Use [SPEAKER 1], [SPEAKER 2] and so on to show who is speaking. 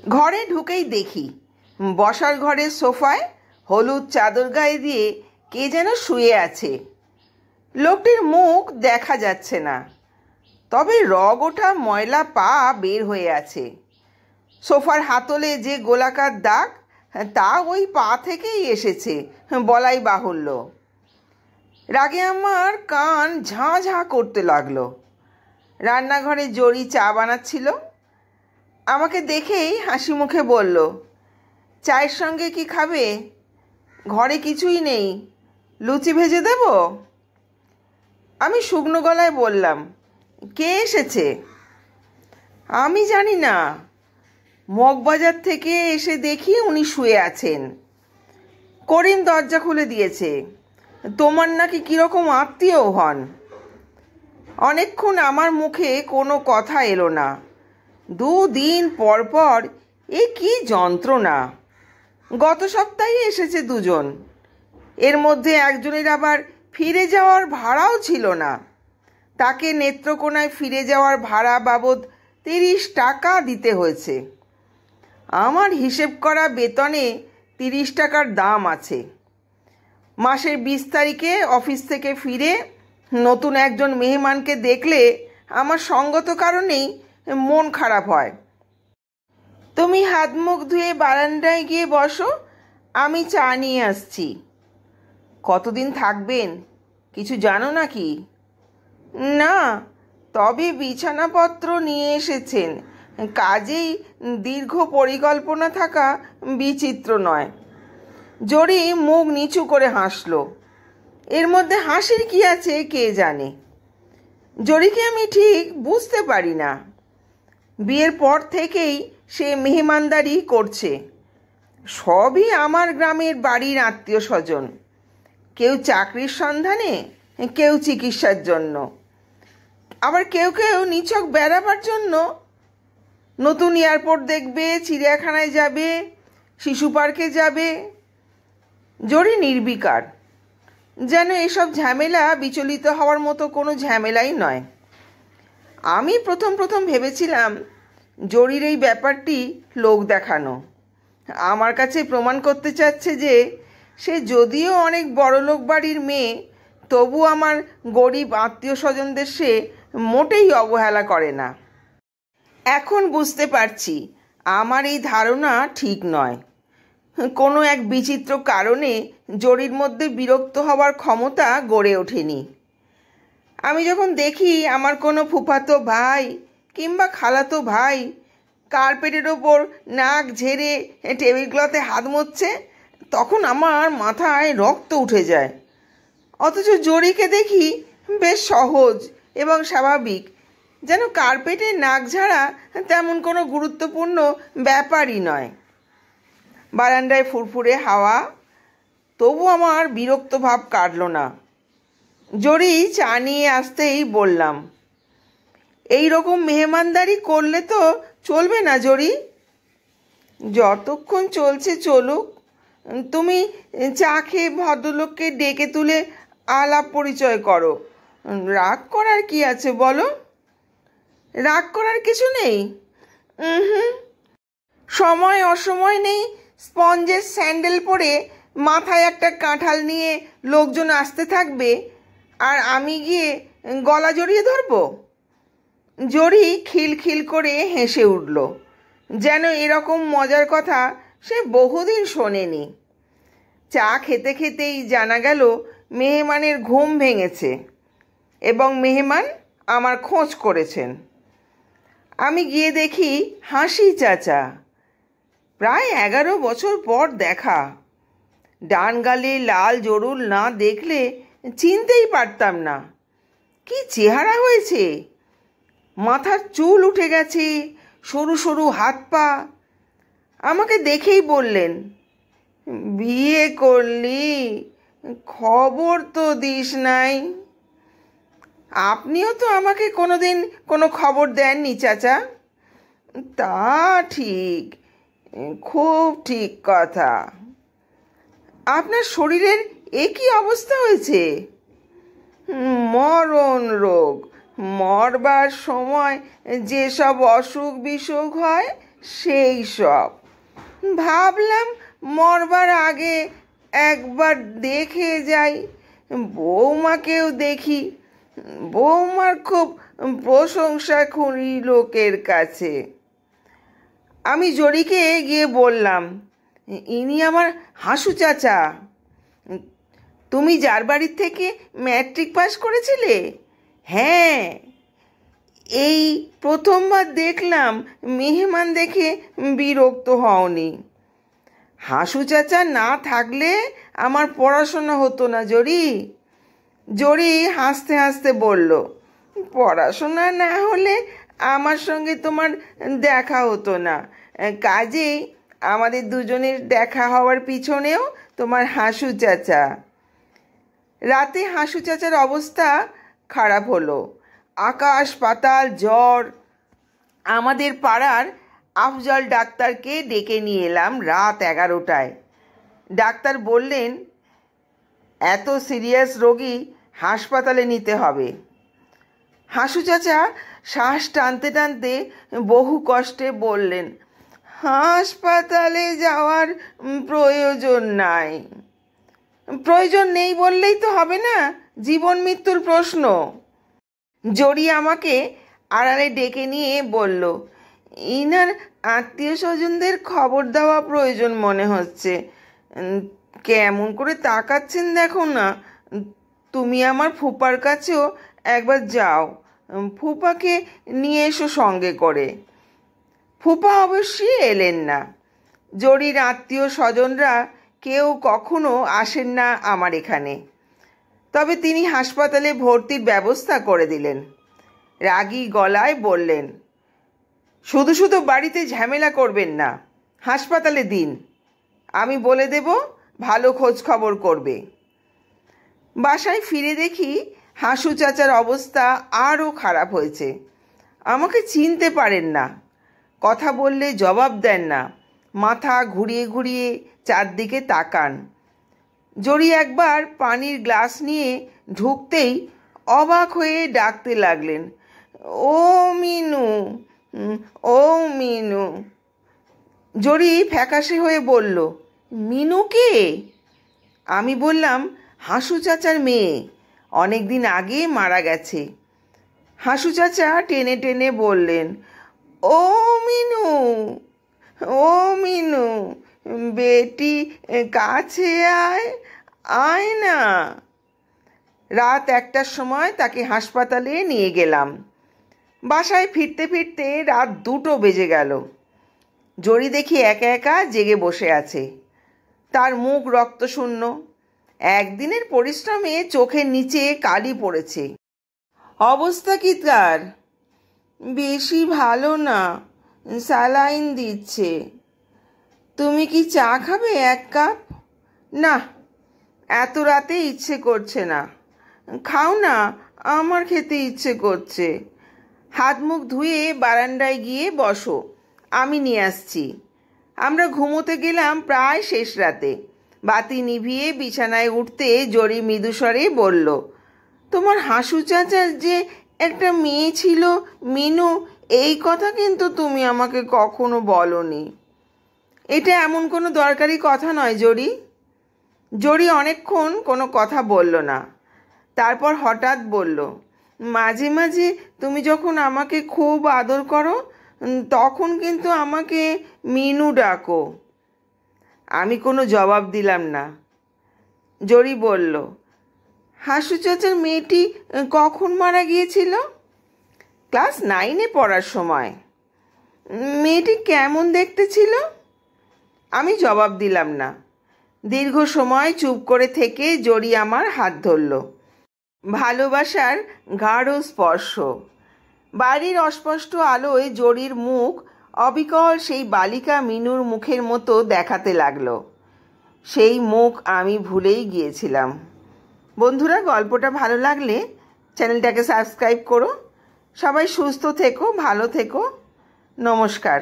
[SPEAKER 1] ঘরে ঢুকেই দেখি বসার ঘরের সোফায় হলুদ চাদর গায়ে দিয়ে কে যেন শুয়ে আছে। লোকটির মুখ দেখা যাচ্ছে না, তবে রগ ওঠা ময়লা পা বের হয়ে আছে। সোফার হাতলে যে গোলাকার দাগ, তা ওই পা থেকেই এসেছে বলাই বাহুল্য। রাগে আমার কান ঝাঁ ঝাঁ করতে লাগলো। রান্নাঘরে জড়ি চা বানাচ্ছিল। আমাকে দেখেই হাসি মুখে বলল, চায়ের সঙ্গে কি খাবে? ঘরে কিছুই নেই, লুচি ভেজে দেব? আমি শুকনো গলায় বললাম, কে এসেছে? আমি জানি না, মগবাজার থেকে এসে দেখি উনি শুয়ে আছেন। করিম দরজা খুলে দিয়েছে। তোমার নাকি কীরকম আত্মীয় হন। অনেকক্ষণ আমার মুখে কোনো কথা এলো না। 2 দিন পর পর এ কি যন্ত্রণা। গত সপ্তাহে এসেছে 2 জন। এর মধ্যে একজনের আবার ফিরে যাওয়ার ভাড়াও ছিল না। তাকে নেত্রকোনায় ফিরে যাওয়ার ভাড়া বাবদ 30 টাকা দিতে হয়েছে। আমার হিসেব করা বেতনে 30 টাকার দাম আছে। মাসের 20 তারিখে অফিস থেকে ফিরে নতুন একজন মেহমানকে দেখলে আমার সঙ্গত কারণেই মন খারাপ হয়। তুমি হাত মুখ ধুয়ে বারান্দায় গিয়ে বসো, আমি চা নিয়ে আসছি। কতদিন থাকবেন কিছু জানো নাকি? না, তবে বিছানাপত্র নিয়ে এসেছেন, কাজেই দীর্ঘ পরিকল্পনা থাকা বিচিত্র নয়। জড়ি মুখ নিচু করে হাসল। এর মধ্যে হাসির কি আছে কে জানে। জড়িকে আমি ঠিক বুঝতে পারি না। বিয়ের পর থেকেই সে মেহমানদারি করছে। সবই আমার গ্রামের বাড়ির আত্মীয় স্বজন। কেউ চাকরির সন্ধানে, কেউ চিকিৎসার জন্য, আবার কেউ কেউ নিছক বেড়াবার জন্য। নতুন এয়ারপোর্ট দেখবে, চিড়িয়াখানায় যাবে, শিশু পার্কে যাবে। জড়ি নির্বিকার, যেন এসব ঝামেলা বিচলিত হওয়ার মতো কোনো ঝামেলাই নয়। আমি প্রথম ভেবেছিলাম জড়ির এই ব্যাপারটি লোক দেখানো। আমার কাছে প্রমাণ করতে চাচ্ছে যে সে যদিও অনেক বড়লোক বাড়ির মেয়ে, তবু আমার গরিব আত্মীয় স্বজনদের সে মোটেই অবহেলা করে না। এখন বুঝতে পারছি আমার এই ধারণা ঠিক নয়। কোনো এক বিচিত্র কারণে জড়ির মধ্যে বিরক্ত হওয়ার ক্ষমতা গড়ে ওঠেনি। আমি যখন দেখি আমার কোনো ফুফাতো ভাই কিংবা খালাতো ভাই কার্পেটের ওপর নাক ঝেড়ে টেবিল ক্লথে হাত মুছছে, তখন আমার মাথায় রক্ত উঠে যায়। অথচ জড়িকে দেখি বেশ সহজ এবং স্বাভাবিক, যেন কার্পেটে নাক ঝাড়া তেমন কোনো গুরুত্বপূর্ণ ব্যাপারই নয়। বারান্দায় ফুরফুরে হাওয়া, তবু আমার বিরক্ত ভাব কাটল না। জড়ি চা নিয়ে আসতেই বললাম, এই রকম মেহমানদারি করলে তো চলবে না জড়ি। যতক্ষণ চলছে চলুক, তুমি চা খেয়ে ভদ্রলোককে ডেকে তুলে আলাপ পরিচয় করো। রাগ করার কি আছে বলো? রাগ করার কিছু নেই। সময় অসময় নেই স্পঞ্জের স্যান্ডেল পরে মাথায় একটা কাঁঠাল নিয়ে লোকজন আসতে থাকবে, আর আমি গিয়ে গলা জড়িয়ে ধরবো? জড়ি খিলখিল করে হেসে উঠল, যেন এরকম মজার কথা সে বহুদিন শোনেনি। চা খেতে খেতেই জানা গেল মেহমানের ঘুম ভেঙেছে এবং মেহমান আমার খোঁজ করেছেন। আমি গিয়ে দেখি হাসি চাচা। প্রায় 11 বছর পর দেখা। ডান গালে লাল জরুল না দেখলে চিনতেই পারতাম না। কি চেহারা হয়েছে! মাথার চুল উঠে গেছে, সরু সরু হাত পা। আমাকে দেখেই বললেন, বিয়ে করলি, খবর তো দিস নাই। আপনিও তো আমাকে কোনোদিন কোনো খবর দেননি চাচা। তা ঠিক, খুব ঠিক কথা। আপনার শরীরের এ কি অবস্থা হয়েছে? মরণ রোগ। মরবার সময় যেসব অসুখ বিসুখ হয় সেই সব ভাবলাম মরবার আগে একবার দেখে যাই, বৌমাকেও দেখি। বৌমার খুব প্রশংসা করি লোকের কাছে। আমি জরিকে গিয়ে বললাম, ইনি আমার হাসু চাচা। তুমি যার বাড়ির থেকে ম্যাট্রিক পাস করেছিলে? হ্যাঁ, এই প্রথমবার দেখলাম মেহমান দেখে বিরক্ত হওনি। হাসু চাচা না থাকলে আমার পড়াশোনা হতো না জরি। জরি হাসতে হাসতে বলল, পড়াশোনা না হলে আমার সঙ্গে তোমার দেখা হতো না, কাজেই আমাদের দুজনের দেখা হওয়ার পিছনেও তোমার হাসু চাচা। রাতে হাসু চাচার অবস্থা খারাপ হলো, আকাশ পাতাল জ্বর। আমাদের পাড়ার আফজল ডাক্তারকে ডেকে নিয়ে এলাম রাত 11টায়। ডাক্তার বললেন, এত সিরিয়াস রোগী হাসপাতালে নিতে হবে। হাসু চাচা শ্বাস টানতে টানতে বহু কষ্টে বললেন, হাসপাতালে যাওয়ার প্রয়োজন নাই। প্রয়োজন নেই বললেই তো হবে না, জীবন মৃত্যুর প্রশ্ন। জরি আমাকে আড়ালে ডেকে নিয়ে বলল, ইনার আত্মীয় স্বজনদের খবর দেওয়া প্রয়োজন মনে হচ্ছে। কেমন করে তাকাচ্ছেন দেখো না। তুমি আমার ফুপার কাছেও একবার যাও, ফুপাকে নিয়ে এসো সঙ্গে করে। ফুপা অবশ্যই এলেন না। জরির আত্মীয় স্বজনরা কেউ কখনো আসেন না আমার এখানে। তবে তিনি হাসপাতালে ভর্তির ব্যবস্থা করে দিলেন। রাগী গলায় বললেন, শুধু শুধু বাড়িতে ঝামেলা করবেন না, হাসপাতালে দিন, আমি বলে দেব ভালো খোঁজ খবর করবে। বাসায় ফিরে দেখি হাসু চাচার অবস্থা আরও খারাপ হয়েছে। আমাকে চিনতে পারেন না, কথা বললে জবাব দেন না, মাথা ঘুরিয়ে ঘুরিয়ে চারদিকে তাকান। জরি একবার পানির গ্লাস নিয়ে ঢুকতেই অবাক হয়ে ডাকতে লাগলেন, ও মিনু, ও মিনু। জরি ফ্যাকাশে হয়ে বলল, মিনু কে? আমি বললাম, হাসু চাচার মেয়ে, অনেক দিন আগে মারা গেছে। হাসু চাচা টেনে টেনে বললেন, ও মিনু, ও মিনু, বেটি কাছে আয়, আয় না। রাত 1টার সময় তাকে হাসপাতালে নিয়ে গেলাম। বাসায় ফিরতে ফিরতে রাত 2টো বেজে গেল। জরি দেখি একা একা জেগে বসে আছে, তার মুখ রক্তশূন্য। একদিনের পরিশ্রমে চোখের নিচে কালি পড়েছে। অবস্থা কি তার? বেশি ভালো না, স্যালাইন দিচ্ছে। তুমি কি চা খাবে 1 কাপ? না, এত রাতে ইচ্ছে করছে না। খাও না, আমার খেতে ইচ্ছে করছে। হাত মুখ ধুয়ে বারান্দায় গিয়ে বসো, আমি নিয়ে আসছি। আমরা ঘুমোতে গেলাম প্রায় শেষ রাতে। বাতি নিভিয়ে বিছানায় উঠতে জরি মৃদুস্বরে বলল, তোমার হাসু চাচার যে একটা মেয়ে ছিল মিনু, এই কথা কিন্তু তুমি আমাকে কখনো বলনি। এটা এমন কোনো দরকারি কথা নয় জরি। জরি অনেকক্ষণ কোনো কথা বলল না। তারপর হঠাৎ বলল, মাঝে মাঝে তুমি যখন আমাকে খুব আদর করো তখন কিন্তু আমাকে মিনু ডাকো। আমি কোনো জবাব দিলাম না। জরি বলল, হাসু চাচার মেয়েটি কখন মারা গিয়েছিল? ক্লাস 9-এ পড়ার সময়। মেয়েটি কেমন দেখতে ছিল? আমি জবাব দিলাম না। দীর্ঘ সময় চুপ করে থেকে জরি আমার হাত ধরল। ভালোবাসার গাঢ় স্পর্শ। বাড়ির অস্পষ্ট আলোয় জরির মুখ অবিকল সেই বালিকা মিনুর মুখের মতো দেখাতে লাগলো। সেই মুখ আমি ভুলেই গিয়েছিলাম। বন্ধুরা, গল্পটা ভালো লাগলে চ্যানেলটাকে সাবস্ক্রাইব করো। সবাই সুস্থ থেকো, ভালো থেকো। নমস্কার।